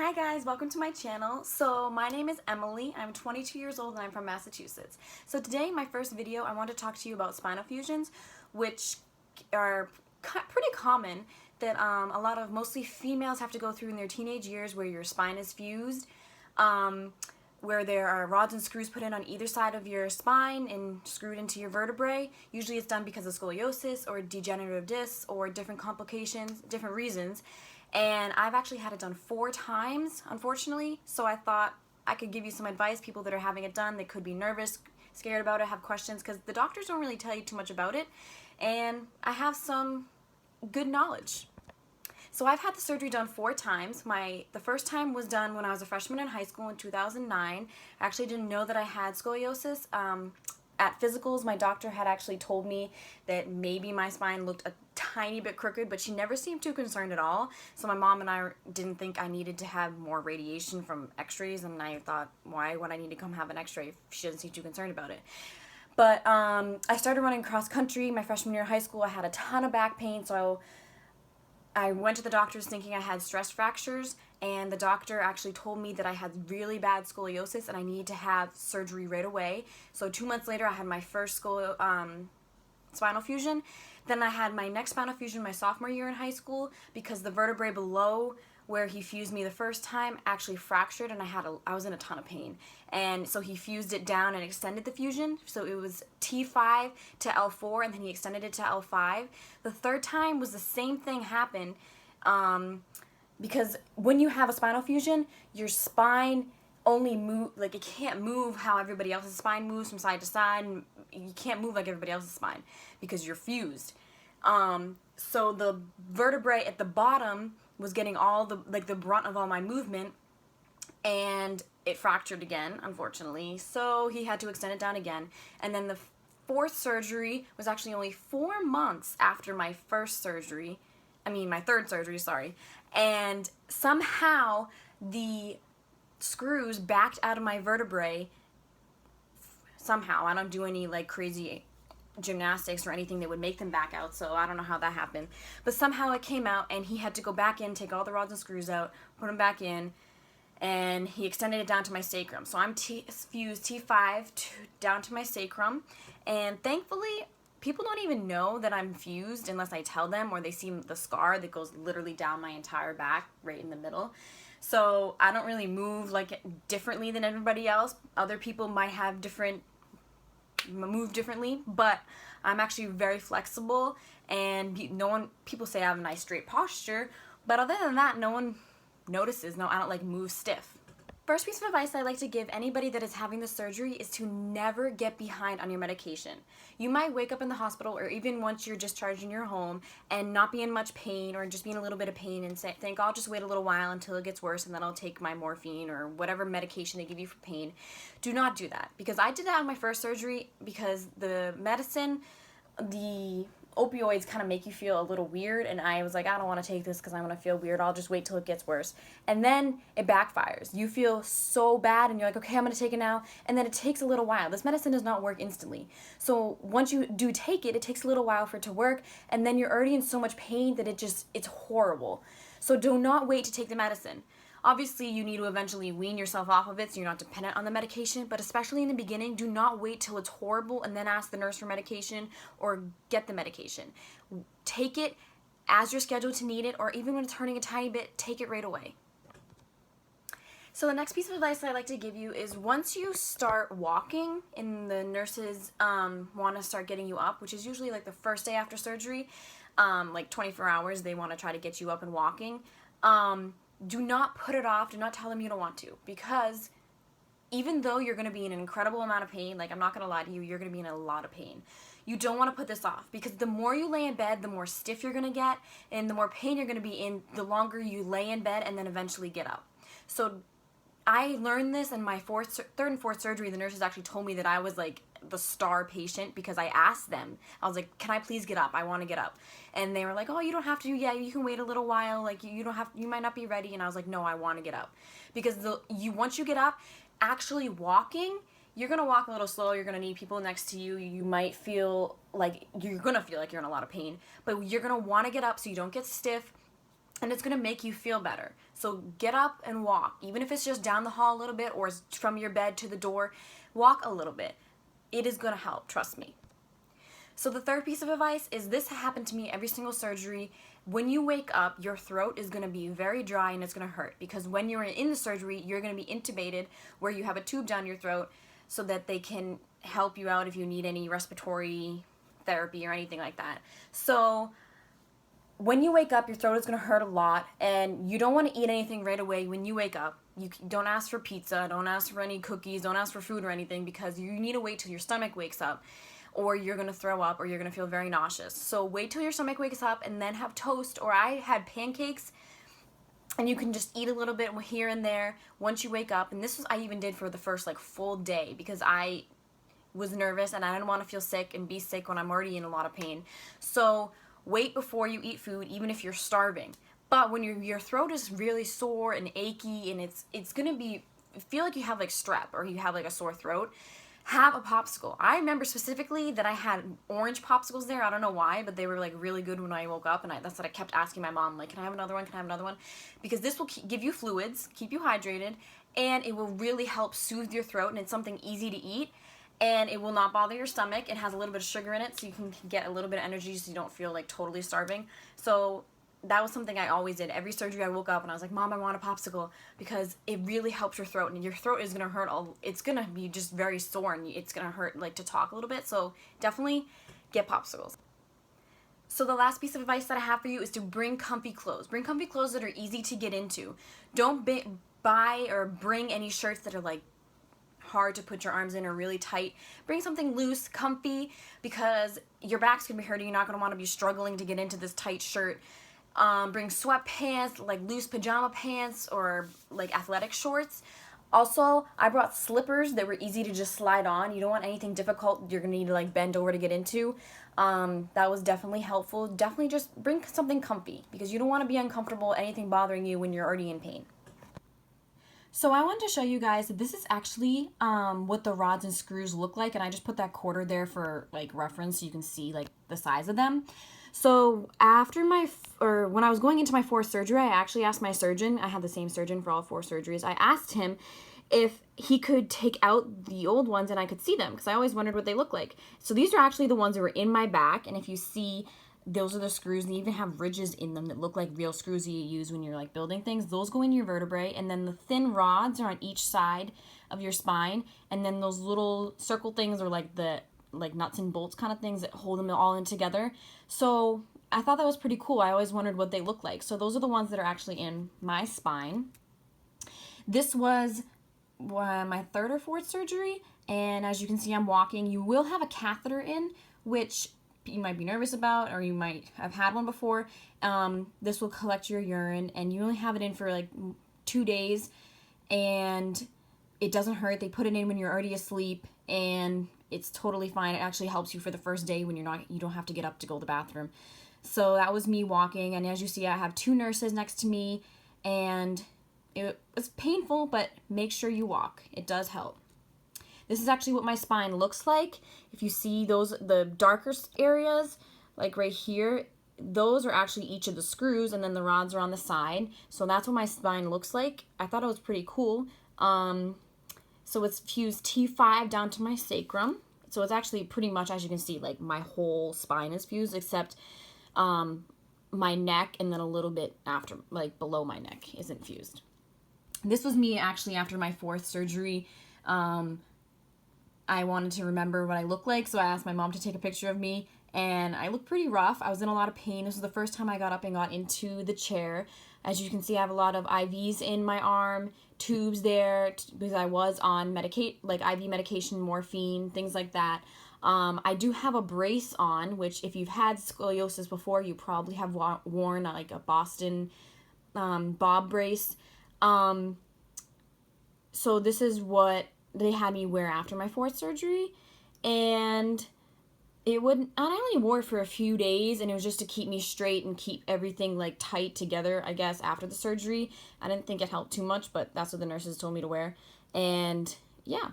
Hi guys, welcome to my channel. So my name is Emily, I'm 22 years old and I'm from Massachusetts. So today, my first video, I want to talk to you about spinal fusions, which are pretty common that a lot of mostly females have to go through in their teenage years, where your spine is fused, where there are rods and screws put in on either side of your spine and screwed into your vertebrae. Usually it's done because of scoliosis or degenerative discs or different complications, different reasons. And I've actually had it done 4 times, unfortunately, so I thought I could give you some advice. People that are having it done, they could be nervous, scared about it, have questions, because the doctors don't really tell you too much about it, and I have some good knowledge. So I've had the surgery done 4 times. The first time was done when I was a freshman in high school in 2009. I actually didn't know that I had scoliosis. At physicals, my doctor had actually told me that maybe my spine looked a tiny bit crooked, but she never seemed too concerned at all. So my mom and I didn't think I needed to have more radiation from x-rays, and I thought, why would I need to come have an x-ray if she doesn't seem too concerned about it? But I started running cross country my freshman year of high school. I had a ton of back pain, so I went to the doctors thinking I had stress fractures, and the doctor actually told me that I had really bad scoliosis and I needed to have surgery right away. So 2 months later, I had my first spinal fusion. Then I had my next spinal fusion my sophomore year in high school, because the vertebrae below where he fused me the first time actually fractured, and I was in a ton of pain. And so he fused it down and extended the fusion. So it was T5 to L4, and then he extended it to L5. The third time was the same thing happened, because when you have a spinal fusion, your spine only it can't move how everybody else's spine moves from side to side, and you can't move like everybody else's spine because you're fused. So the vertebrae at the bottom was getting all the brunt of all my movement, and it fractured again, unfortunately. So he had to extend it down again. And then the fourth surgery was actually only 4 months after my first surgery. My third surgery, sorry. And somehow the screws backed out of my vertebrae. Somehow. I don't do any crazy gymnastics or anything that would make them back out, so I don't know how that happened. But somehow it came out, and he had to go back in, take all the rods and screws out, put them back in, and he extended it down to my sacrum. So I'm fused T5 down to my sacrum, and thankfully people don't even know that I'm fused unless I tell them, or they see the scar that goes literally down my entire back right in the middle. So I don't really move differently than everybody else. Other people might have move differently, but I'm actually very flexible, and people say I have a nice straight posture, but other than that, no one notices. No, I don't move stiff. First piece of advice I like to give anybody that is having the surgery is to never get behind on your medication. You might wake up in the hospital, or even once you're discharged in your home, and not be in much pain, or just be in a little bit of pain, and think, I'll just wait a little while until it gets worse and then I'll take my morphine or whatever medication they give you for pain. Do not do that, because I did that on my first surgery, because the medicine, the opioids kind of make you feel a little weird, and I was like, I don't want to take this because I'm going to feel weird. I'll just wait till it gets worse. And then it backfires. You feel so bad, and you're like, okay, I'm going to take it now. And then it takes a little while. This medicine does not work instantly. So once you do take it, it takes a little while for it to work, and then you're already in so much pain that it's horrible. So do not wait to take the medicine. Obviously, you need to eventually wean yourself off of it so you're not dependent on the medication, but especially in the beginning, do not wait till it's horrible and then ask the nurse for medication or get the medication. Take it as you're scheduled to need it, or even when it's hurting a tiny bit, take it right away. So the next piece of advice I like to give you is, once you start walking and the nurses want to start getting you up, which is usually the first day after surgery, 24 hours, they want to try to get you up and walking. Do not put it off. Do not tell them you don't want to, because even though you're going to be in an incredible amount of pain, I'm not going to lie to you, you're going to be in a lot of pain. You don't want to put this off, because the more you lay in bed, the more stiff you're going to get, and the more pain you're going to be in the longer you lay in bed and then eventually get up. So I learned this in my third and fourth surgery. The nurses actually told me that I was the star patient, because I asked them. I was like, can I please get up? I want to get up. And they were like, oh, you don't have to. Yeah, you can wait a little while. You might not be ready. And I was like, no, I want to get up. Because once you get up, actually walking, you're going to walk a little slow. You're going to need people next to you. You might feel you're going to feel like you're in a lot of pain, but you're going to want to get up so you don't get stiff, and it's going to make you feel better. So get up and walk, even if it's just down the hall a little bit or from your bed to the door, walk a little bit. It is going to help, trust me. So the third piece of advice is, this happened to me every single surgery. When you wake up, your throat is going to be very dry and it's going to hurt, because when you're in the surgery, you're going to be intubated, where you have a tube down your throat so that they can help you out if you need any respiratory therapy or anything like that. So when you wake up, your throat is going to hurt a lot, and you don't want to eat anything right away when you wake up. You don't ask for pizza, don't ask for any cookies, don't ask for food or anything, because you need to wait till your stomach wakes up, or you're going to throw up, or you're going to feel very nauseous. So wait till your stomach wakes up and then have toast, or I had pancakes, and you can just eat a little bit here and there once you wake up. And this was, I even did for the first like full day, because I was nervous and I didn't want to feel sick and be sick when I'm already in a lot of pain. So wait before you eat food, even if you're starving. But when your throat is really sore and achy, and it's gonna be, feel like you have like strep or you have like a sore throat, have a popsicle. I remember specifically that I had orange popsicles there. I don't know why, but they were like really good when I woke up, and that's what I kept asking my mom, like, can I have another one? Can I have another one? Because this will give you fluids, keep you hydrated, and it will really help soothe your throat, and it's something easy to eat. And it will not bother your stomach. It has a little bit of sugar in it, so you can get a little bit of energy so you don't feel like totally starving. So that was something I always did. Every surgery I woke up and I was like, Mom, I want a popsicle, because it really helps your throat, and your throat is going to hurt. It's going to be just very sore, and it's going to hurt like to talk a little bit. So definitely get popsicles. So the last piece of advice that I have for you is to bring comfy clothes. Bring comfy clothes that are easy to get into. Don't buy or bring any shirts that are like hard to put your arms in or really tight. Bring something loose, comfy, because your back's gonna be hurting. You're not gonna want to be struggling to get into this tight shirt. Bring sweatpants, like loose pajama pants, or like athletic shorts. Also, I brought slippers that were easy to just slide on. You don't want anything difficult you're gonna need to like bend over to get into. That was definitely helpful. Definitely just bring something comfy, because you don't want to be uncomfortable, anything bothering you when you're already in pain. So I wanted to show you guys that this is actually what the rods and screws look like, and I just put that quarter there for like reference so you can see like the size of them. So after when I was going into my fourth surgery, I actually asked my surgeon, I had the same surgeon for all 4 surgeries, I asked him if he could take out the old ones and I could see them, because I always wondered what they look like. So these are actually the ones that were in my back, and if you see, those are the screws, and they even have ridges in them that look like real screws that you use when you're like building things. Those go in your vertebrae, and then the thin rods are on each side of your spine, and then those little circle things are like the nuts and bolts kind of things that hold them all in together. So I thought that was pretty cool. I always wondered what they look like. So those are the ones that are actually in my spine. This was my 3rd or 4th surgery, and as you can see, I'm walking. You will have a catheter in, which you might be nervous about, or you might have had one before. This will collect your urine, and you only have it in for like 2 days, and it doesn't hurt. They put it in when you're already asleep, and it's totally fine. It actually helps you for the first day when you don't have to get up to go to the bathroom. So that was me walking, and as you see, I have 2 nurses next to me, and it was painful, but make sure you walk. It does help. This is actually what my spine looks like. If you see the darker areas, like right here, those are actually each of the screws, and then the rods are on the side. So that's what my spine looks like. I thought it was pretty cool. So it's fused T5 down to my sacrum. So it's actually pretty much, as you can see, like my whole spine is fused, except my neck, and then a little bit after, like below my neck, isn't fused. This was me actually after my 4th surgery. I wanted to remember what I look like, so I asked my mom to take a picture of me, and I look pretty rough. I was in a lot of pain. This was the first time I got up and got into the chair. As you can see, I have a lot of IVs in my arm, tubes there, because I was on like IV medication, morphine, things like that. I do have a brace on, which if you've had scoliosis before, you probably have worn like a Boston bob brace. So this is what they had me wear after my 4th surgery, and I only wore it for a few days, and it was just to keep me straight and keep everything like tight together, I guess, after the surgery. I didn't think it helped too much, but that's what the nurses told me to wear. And yeah.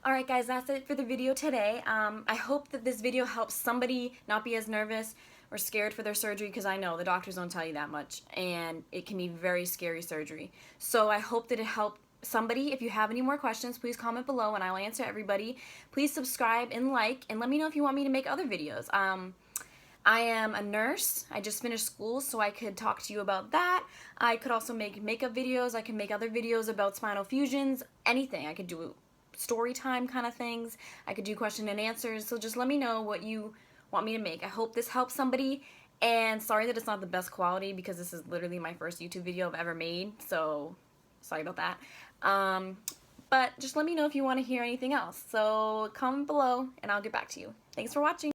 Alright guys, that's it for the video today. I hope that this video helps somebody not be as nervous or scared for their surgery, because I know the doctors don't tell you that much, and it can be very scary surgery. So I hope that it helped somebody. If you have any more questions, please comment below and I'll answer everybody. Please subscribe and like, and let me know if you want me to make other videos. I am a nurse. I just finished school, so I could talk to you about that. I could also make makeup videos. I can make other videos about spinal fusions, anything. I could do story time kind of things. I could do question and answers. So just let me know what you want me to make. I hope this helps somebody. And sorry that it's not the best quality, because this is literally my first YouTube video I've ever made. So sorry about that. But just let me know if you want to hear anything else. So comment below and I'll get back to you. Thanks for watching.